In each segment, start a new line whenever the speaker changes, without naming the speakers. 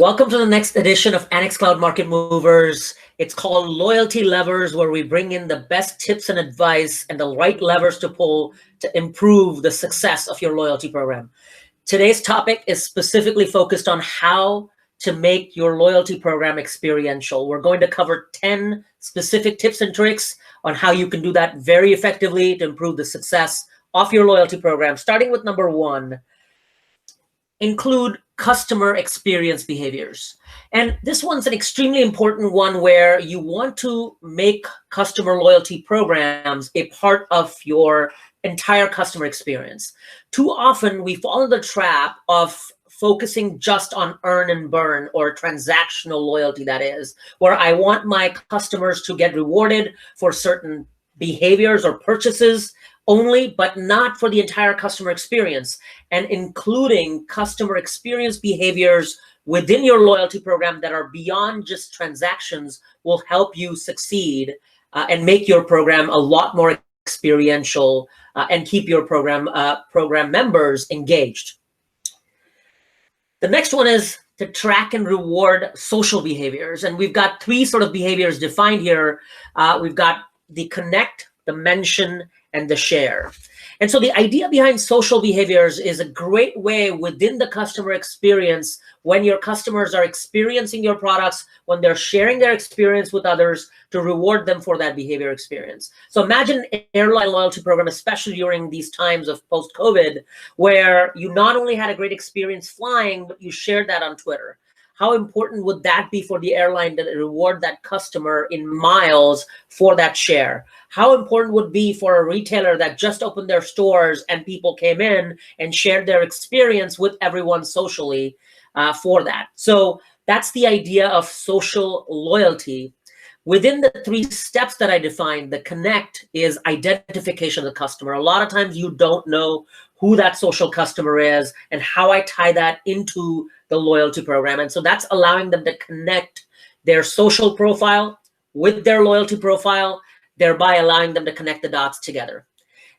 Welcome to the next edition of Annex Cloud Market Movers. It's called Loyalty Levers, where we bring in the best tips and advice and the right levers to pull to improve the success of your loyalty program. Today's topic is specifically focused on how to make your loyalty program experiential. We're going to cover 10 specific tips and tricks on how you can do that very effectively to improve the success of your loyalty program. Starting with number 1, include customer experience behaviors. And this one's an extremely important one where you want to make customer loyalty programs a part of your entire customer experience. Too often we fall in the trap of focusing just on earn and burn, or transactional loyalty, that is, where I want my customers to get rewarded for certain behaviors or purchases only, but not for the entire customer experience. And including customer experience behaviors within your loyalty program that are beyond just transactions will help you succeed and make your program a lot more experiential and keep your program members engaged. The next one is to track and reward social behaviors. And we've got 3 sort of behaviors defined here. We've got the connect, the mention, and the share. And so the idea behind social behaviors is a great way within the customer experience when your customers are experiencing your products, when they're sharing their experience with others, to reward them for that behavior experience. So imagine an airline loyalty program, especially during these times of post-COVID, where you not only had a great experience flying, but you shared that on Twitter. How important would that be for the airline to reward that customer in miles for that share? How important would it be for a retailer that just opened their stores and people came in and shared their experience with everyone socially for that? So that's the idea of social loyalty. Within the 3 steps that I defined, the connect is identification of the customer. A lot of times you don't know who that social customer is and how I tie that into the loyalty program. And so that's allowing them to connect their social profile with their loyalty profile, thereby allowing them to connect the dots together.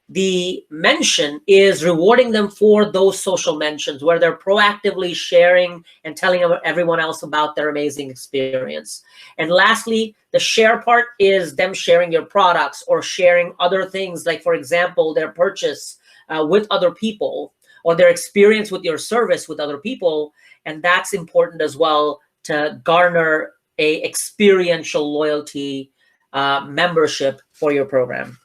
The mention is rewarding them for those social mentions where they're proactively sharing and telling everyone else about their amazing experience. And lastly, the share part is them sharing your products or sharing other things, like, for example, their purchase with other people or their experience with your service with other people. And that's important as well to garner a experiential loyalty membership for your program.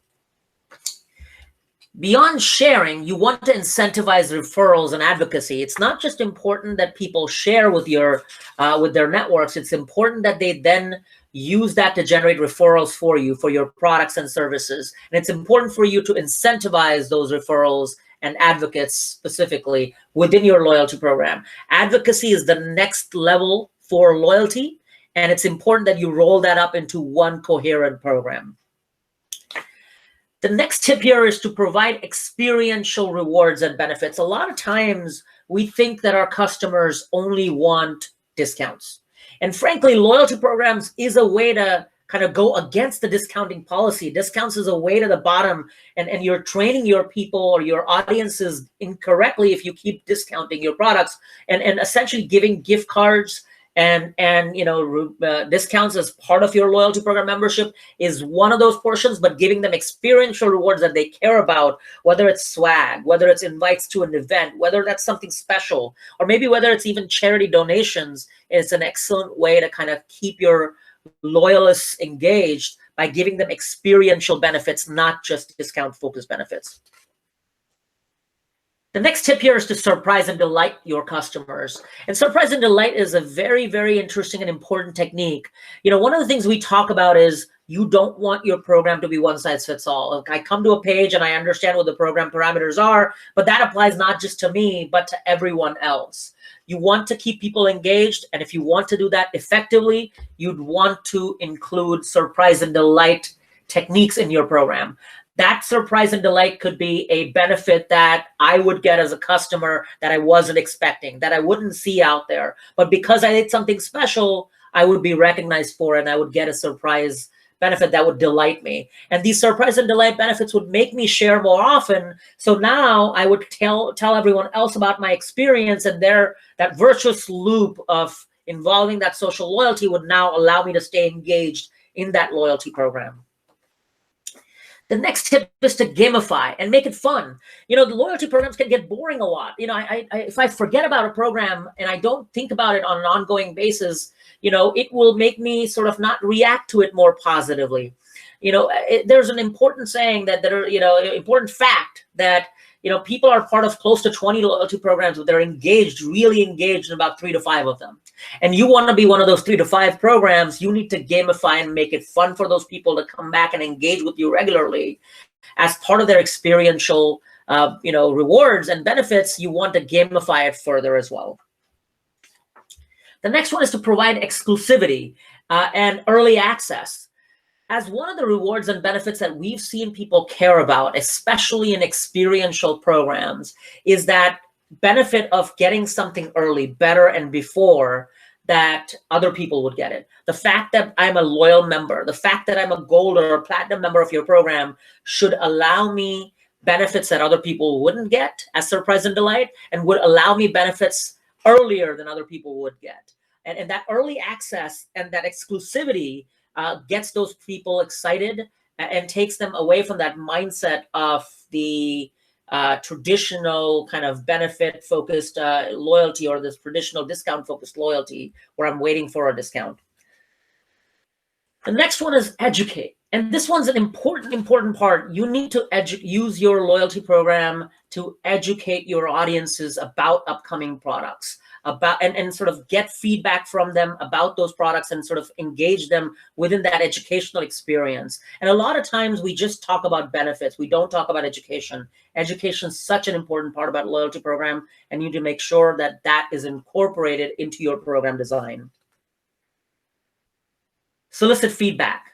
Beyond sharing, you want to incentivize referrals and advocacy. It's not just important that people share with their networks. It's important that they then use that to generate referrals for you, for your products and services. And it's important for you to incentivize those referrals and advocates specifically within your loyalty program. Advocacy is the next level for loyalty, and it's important that you roll that up into one coherent program. The next tip here is to provide experiential rewards and benefits. A lot of times we think that our customers only want discounts. And frankly, loyalty programs is a way to kind of go against the discounting policy. Discounts is a way to the bottom, and you're training your people or your audiences incorrectly if you keep discounting your products and essentially giving gift cards and discounts as part of your loyalty program membership is one of those portions, but giving them experiential rewards that they care about, whether it's swag, whether it's invites to an event, whether that's something special, or maybe whether it's even charity donations, is an excellent way to kind of keep your loyalists engaged by giving them experiential benefits, not just discount-focused benefits. The next tip here is to surprise and delight your customers. And surprise and delight is a very, very interesting and important technique. One of the things we talk about is you don't want your program to be one size fits all. I come to a page and I understand what the program parameters are, but that applies not just to me, but to everyone else. You want to keep people engaged, and if you want to do that effectively, you'd want to include surprise and delight techniques in your program. That surprise and delight could be a benefit that I would get as a customer that I wasn't expecting, that I wouldn't see out there. But because I did something special, I would be recognized for it, and I would get a surprise benefit that would delight me. And these surprise and delight benefits would make me share more often. So now I would tell everyone else about my experience, and that virtuous loop of involving that social loyalty would now allow me to stay engaged in that loyalty program. The next tip is to gamify and make it fun. The loyalty programs can get boring a lot. If I forget about a program and I don't think about it on an ongoing basis, it will make me sort of not react to it more positively. There's an important saying that important fact that, people are part of close to 20 loyalty programs, but they're really engaged in about 3 to 5 of them. And you want to be one of those 3 to 5 programs. You need to gamify and make it fun for those people to come back and engage with you regularly as part of their experiential, rewards and benefits. You want to gamify it further as well. The next one is to provide exclusivity and early access. As one of the rewards and benefits that we've seen people care about, especially in experiential programs, is that benefit of getting something early, better, and before that other people would get it. The fact that I'm a loyal member, the fact that I'm a gold or a platinum member of your program should allow me benefits that other people wouldn't get as surprise and delight, and would allow me benefits earlier than other people would get. And that early access and that exclusivity gets those people excited and takes them away from that mindset of the traditional kind of benefit-focused loyalty, or this traditional discount-focused loyalty where I'm waiting for a discount. The next one is educate. And this one's an important part. You need to use your loyalty program to educate your audiences about upcoming products, and sort of get feedback from them about those products and sort of engage them within that educational experience. And a lot of times we just talk about benefits. We don't talk about education. Education is such an important part about a loyalty program, and you need to make sure that that is incorporated into your program design. Solicit feedback.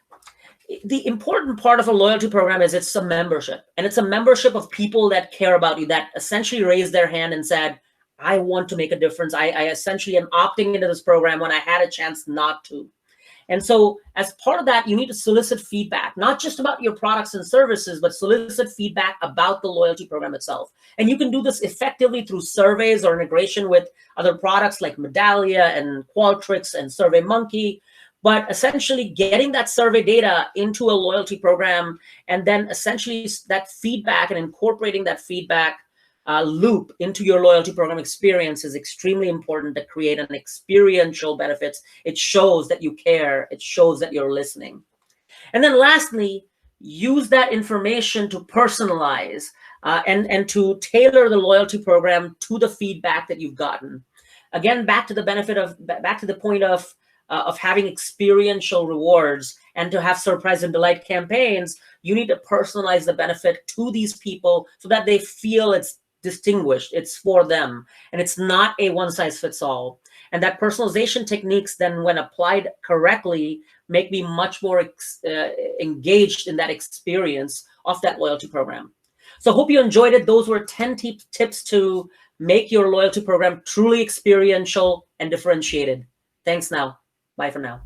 The important part of a loyalty program is it's a membership, and it's a membership of people that care about you, that essentially raised their hand and said, I want to make a difference. I essentially am opting into this program when I had a chance not to. And so as part of that, you need to solicit feedback, not just about your products and services, but solicit feedback about the loyalty program itself. And you can do this effectively through surveys or integration with other products like Medallia and Qualtrics and SurveyMonkey. But essentially getting that survey data into a loyalty program, and then essentially that feedback and incorporating that feedback loop into your loyalty program experience is extremely important to create an experiential benefits. It shows that you care. It shows that you're listening. And then lastly, use that information to personalize and to tailor the loyalty program to the feedback that you've gotten. Again, back to the point of having experiential rewards and to have surprise and delight campaigns, you need to personalize the benefit to these people so that they feel it's distinguished, it's for them, and it's not a one-size-fits-all. And that personalization techniques then, when applied correctly, make me much more engaged in that experience of that loyalty program. So hope you enjoyed it. Those were 10 tips to make your loyalty program truly experiential and differentiated. Thanks now. Bye for now.